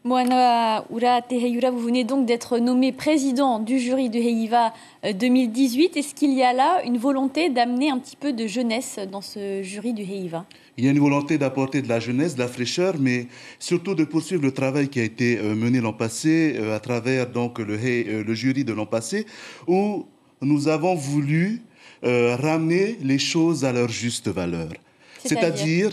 Moana Ura Teheyura, vous venez donc d'être nommé président du jury de Heiva 2018. Est-ce qu'il y a là une volonté d'amener un petit peu de jeunesse dans ce jury du Heiva? Il y a une volonté d'apporter de la jeunesse, de la fraîcheur, mais surtout de poursuivre le travail qui a été mené l'an passé à travers donc le jury de l'an passé, où nous avons voulu ramener les choses à leur juste valeur. C'est-à-dire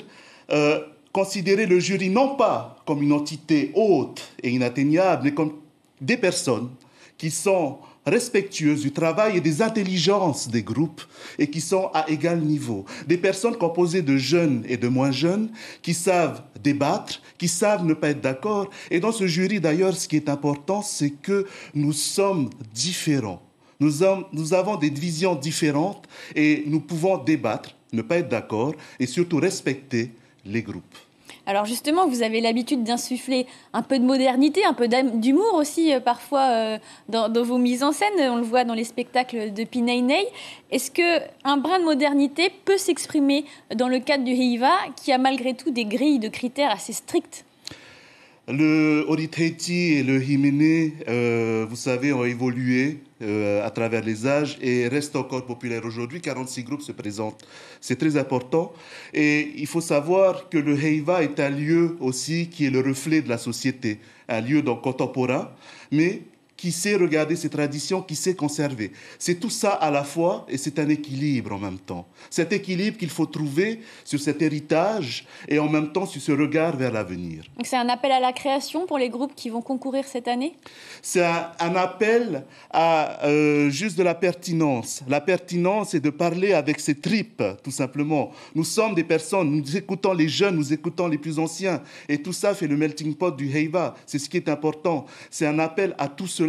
considérer le jury non pas comme une entité haute et inatteignable, mais comme des personnes qui sont respectueuses du travail et des intelligences des groupes et qui sont à égal niveau. Des personnes composées de jeunes et de moins jeunes qui savent débattre, qui savent ne pas être d'accord. Et dans ce jury, d'ailleurs, ce qui est important, c'est que nous sommes différents. Nous avons des visions différentes et nous pouvons débattre, ne pas être d'accord et surtout respecter les groupes. Alors justement, vous avez l'habitude d'insuffler un peu de modernité, un peu d'humour aussi parfois dans vos mises en scène. On le voit dans les spectacles de Pinainei. Est-ce qu'un brin de modernité peut s'exprimer dans le cadre du Heiva, qui a malgré tout des grilles de critères assez strictes? Le Oriteiti et le Himene, vous savez, ont évolué à travers les âges et restent encore populaires aujourd'hui. 46 groupes se présentent. C'est très important. Et il faut savoir que le Heiva est un lieu aussi qui est le reflet de la société, un lieu donc contemporain, mais qui sait regarder ses traditions, qui sait conserver. C'est tout ça à la fois et c'est un équilibre en même temps. Cet équilibre qu'il faut trouver sur cet héritage et en même temps sur ce regard vers l'avenir. Donc c'est un appel à la création pour les groupes qui vont concourir cette année? C'est un appel à juste de la pertinence. La pertinence, c'est de parler avec ses tripes, tout simplement. Nous sommes des personnes, nous écoutons les jeunes, nous écoutons les plus anciens. Et tout ça fait le melting pot du Heiva. C'est ce qui est important. C'est un appel à tout cela.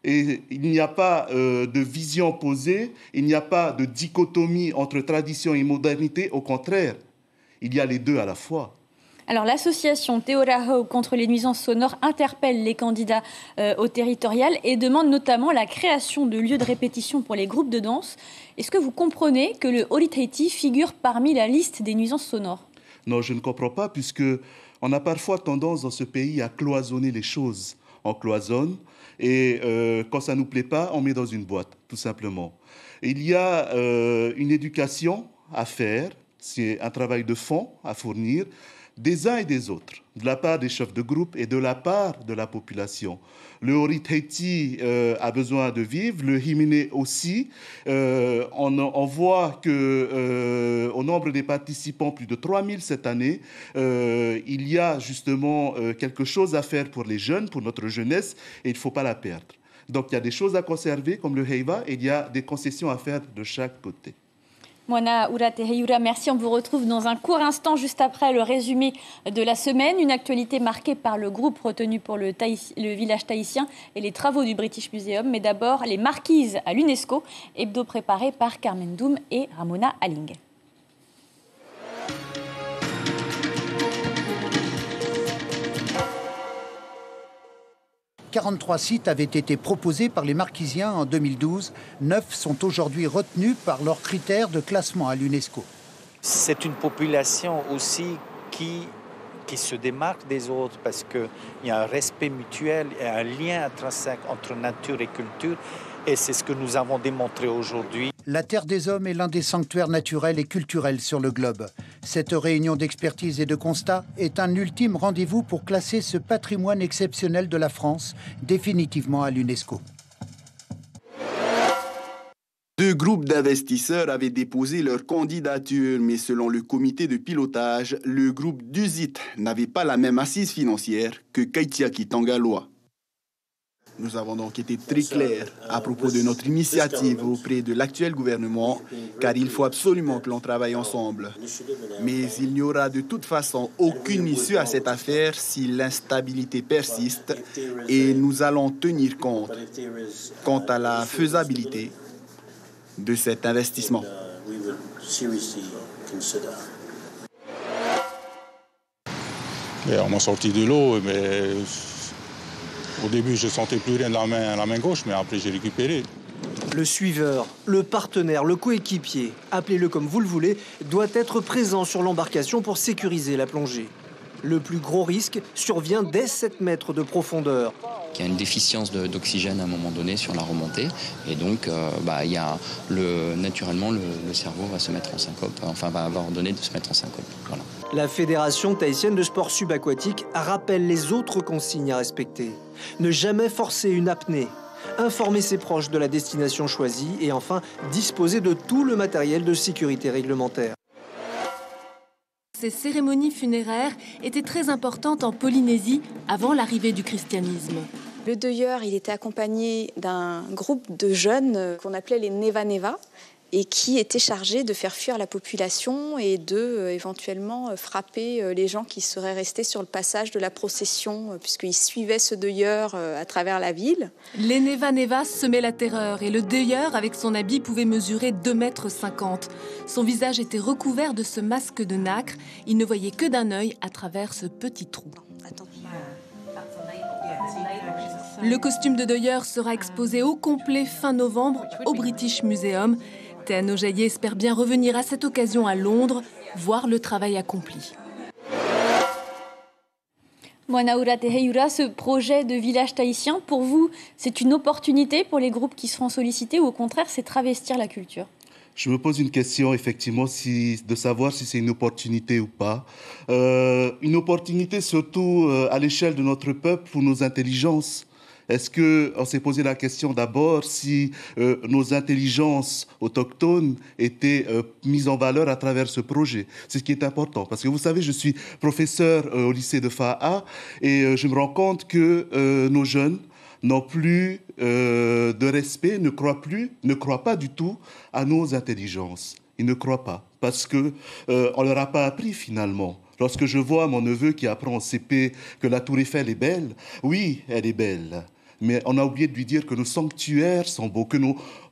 Et il n'y a pas de vision opposée, il n'y a pas de dichotomie entre tradition et modernité. Au contraire, il y a les deux à la fois. Alors, l'association Te Ora Hau contre les nuisances sonores interpelle les candidats au territorial et demande notamment la création de lieux de répétition pour les groupes de danse. Est-ce que vous comprenez que le Oriteiti figure parmi la liste des nuisances sonores? Non, je ne comprends pas, puisque on a parfois tendance dans ce pays à cloisonner les choses. On cloisonne et quand ça ne nous plaît pas, on met dans une boîte, tout simplement. Il y a une éducation à faire, c'est un travail de fond à fournir, des uns et des autres, de la part des chefs de groupe et de la part de la population. Le Oriteiti a besoin de vivre, le Himene aussi. On voit qu'au nombre des participants, plus de 3000 cette année, il y a justement quelque chose à faire pour les jeunes, pour notre jeunesse, et il ne faut pas la perdre. Donc il y a des choses à conserver comme le Heiva et il y a des concessions à faire de chaque côté. Moana Ura Teheyura, merci. On vous retrouve dans un court instant, juste après le résumé de la semaine. Une actualité marquée par le groupe retenu pour le village tahitien et les travaux du British Museum. Mais d'abord, les marquises à l'UNESCO, hebdo préparé par Carmen Doum et Ramona Alling. 43 sites avaient été proposés par les Marquisiens en 2012. 9 sont aujourd'hui retenus par leurs critères de classement à l'UNESCO. C'est une population aussi qui se démarque des autres parce qu'il y a un respect mutuel et un lien intrinsèque entre nature et culture. Et c'est ce que nous avons démontré aujourd'hui. La Terre des Hommes est l'un des sanctuaires naturels et culturels sur le globe. Cette réunion d'expertise et de constat est un ultime rendez-vous pour classer ce patrimoine exceptionnel de la France définitivement à l'UNESCO. 2 groupes d'investisseurs avaient déposé leur candidature, mais selon le comité de pilotage, le groupe d'Usit n'avait pas la même assise financière que Kaitiaki Tangaloa. Nous avons donc été très clairs à propos de notre initiative auprès de l'actuel gouvernement, car il faut absolument que l'on travaille ensemble. Mais il n'y aura de toute façon aucune issue à cette affaire si l'instabilité persiste et nous allons tenir compte quant à la faisabilité de cet investissement. Et on m'a sorti de l'eau, mais au début, je ne sentais plus rien de la main gauche, mais après, j'ai récupéré. Le suiveur, le partenaire, le coéquipier, appelez-le comme vous le voulez, doit être présent sur l'embarcation pour sécuriser la plongée. Le plus gros risque survient dès 7 mètres de profondeur. Il y a une déficience d'oxygène à un moment donné sur la remontée et donc naturellement le cerveau va se mettre en syncope, va avoir ordonné de se mettre en syncope. Voilà. La Fédération tahitienne de sport subaquatique rappelle les autres consignes à respecter. Ne jamais forcer une apnée, informer ses proches de la destination choisie et enfin disposer de tout le matériel de sécurité réglementaire. Ces cérémonies funéraires étaient très importantes en Polynésie avant l'arrivée du christianisme. Le deuilleur, il était accompagné d'un groupe de jeunes qu'on appelait les Neva Neva et qui étaient chargés de faire fuir la population et de éventuellement frapper les gens qui seraient restés sur le passage de la procession puisqu'ils suivaient ce deuilleur à travers la ville. Les Neva Neva semaient la terreur et le deuilleur avec son habit pouvait mesurer 2,50 mètres. Son visage était recouvert de ce masque de nacre. Il ne voyait que d'un œil à travers ce petit trou. Le costume de deuilleur sera exposé au complet fin novembre au British Museum. Teano Jaye espère bien revenir à cette occasion à Londres, voir le travail accompli. Moanaura Teheiura, ce projet de village tahitien, pour vous, c'est une opportunité pour les groupes qui seront sollicités ou au contraire, c'est travestir la culture ? Je me pose une question, effectivement, de savoir si c'est une opportunité ou pas. Une opportunité surtout à l'échelle de notre peuple pour nos intelligences. Est-ce qu'on s'est posé la question d'abord si nos intelligences autochtones étaient mises en valeur à travers ce projet? C'est ce qui est important. Parce que vous savez, je suis professeur au lycée de Fa'a et je me rends compte que nos jeunes n'ont plus de respect, ne croient pas du tout à nos intelligences. Ils ne croient pas parce qu'on ne leur a pas appris finalement. Lorsque je vois mon neveu qui apprend en CP que la Tour Eiffel est belle, oui, elle est belle. Mais on a oublié de lui dire que nos sanctuaires sont beaux, que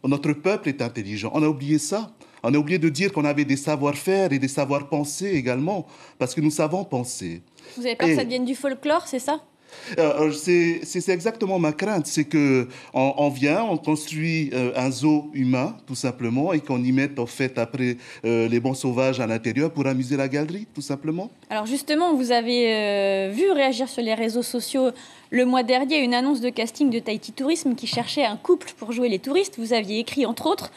notre peuple est intelligent. On a oublié ça. On a oublié de dire qu'on avait des savoir-faire et des savoir-penser également, parce que nous savons penser. Vous avez peur que ça devienne du folklore, c'est ça ? C'est exactement ma crainte, c'est qu'on vient, on construit un zoo humain, tout simplement, et qu'on y mette, en fait, après les bons sauvages à l'intérieur pour amuser la galerie, tout simplement. Alors justement, vous avez vu réagir sur les réseaux sociaux le mois dernier une annonce de casting de Tahiti Tourisme qui cherchait un couple pour jouer les touristes. Vous aviez écrit, entre autres,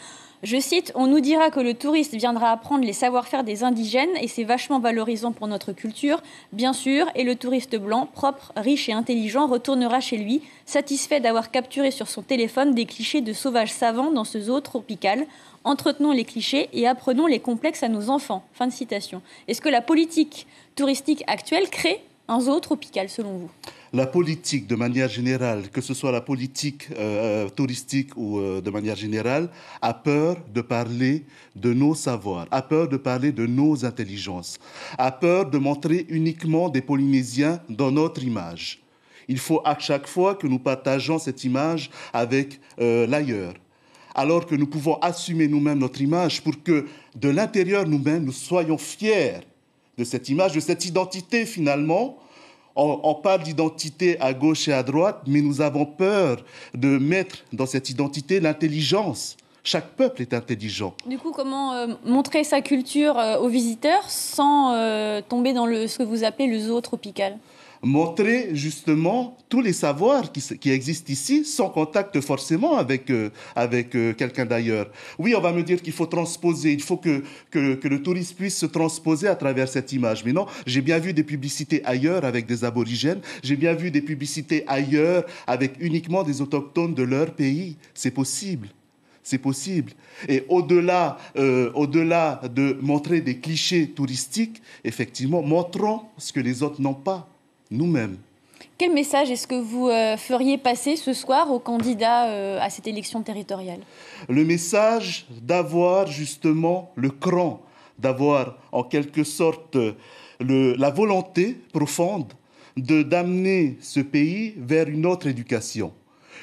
je cite, « On nous dira que le touriste viendra apprendre les savoir-faire des indigènes et c'est vachement valorisant pour notre culture, bien sûr, et le touriste blanc, propre, riche et intelligent, retournera chez lui, satisfait d'avoir capturé sur son téléphone des clichés de sauvages savants dans ce zoo tropical. Entretenons les clichés et apprenons les complexes à nos enfants. » Fin de citation. Est-ce que la politique touristique actuelle crée un zoo tropical, selon vous ? La politique, de manière générale, que ce soit la politique touristique ou de manière générale, a peur de parler de nos savoirs, a peur de parler de nos intelligences, a peur de montrer uniquement des Polynésiens dans notre image. Il faut à chaque fois que nous partageons cette image avec l'ailleurs, alors que nous pouvons assumer nous-mêmes notre image pour que de l'intérieur nous-mêmes, nous soyons fiers de cette image, de cette identité finalement. On parle d'identité à gauche et à droite, mais nous avons peur de mettre dans cette identité l'intelligence. Chaque peuple est intelligent. Du coup, comment montrer sa culture aux visiteurs sans tomber dans ce que vous appelez le zoo tropical ? Montrer justement tous les savoirs qui existent ici sans contact forcément avec quelqu'un d'ailleurs. Oui, on va me dire qu'il faut transposer, il faut que le touriste puisse se transposer à travers cette image. Mais non, j'ai bien vu des publicités ailleurs avec des aborigènes, j'ai bien vu des publicités ailleurs avec uniquement des autochtones de leur pays. C'est possible. C'est possible. Et au-delà de montrer des clichés touristiques, effectivement, montrons ce que les autres n'ont pas. Nous-mêmes. Quel message est-ce que vous feriez passer ce soir aux candidats à cette élection territoriale ? Le message d'avoir justement le cran, d'avoir en quelque sorte la volonté profonde d'amener ce pays vers une autre éducation.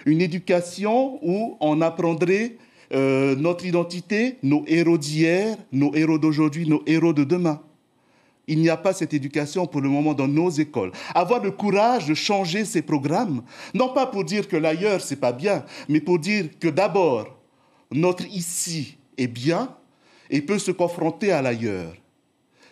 Une éducation où on apprendrait notre identité, nos héros d'hier, nos héros d'aujourd'hui, nos héros de demain. Il n'y a pas cette éducation pour le moment dans nos écoles. Avoir le courage de changer ces programmes, non pas pour dire que l'ailleurs, c'est pas bien, mais pour dire que d'abord, notre ici est bien et peut se confronter à l'ailleurs.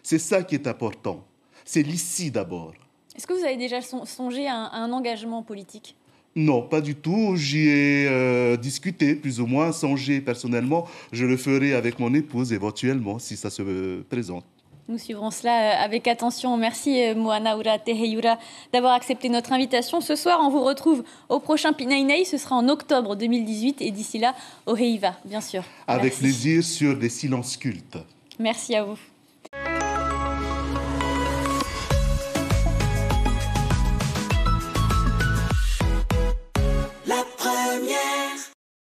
C'est ça qui est important. C'est l'ici d'abord. Est-ce que vous avez déjà songé à un engagement politique ? Non, pas du tout. J'y ai discuté, plus ou moins, songé personnellement. Je le ferai avec mon épouse éventuellement, si ça se présente. Nous suivrons cela avec attention. Merci Moanaura Teheyura d'avoir accepté notre invitation. Ce soir, on vous retrouve au prochain Pinainei. Ce sera en octobre 2018 et d'ici là, au Heiva, bien sûr. Avec Merci. plaisir sur des silences cultes. Merci à vous.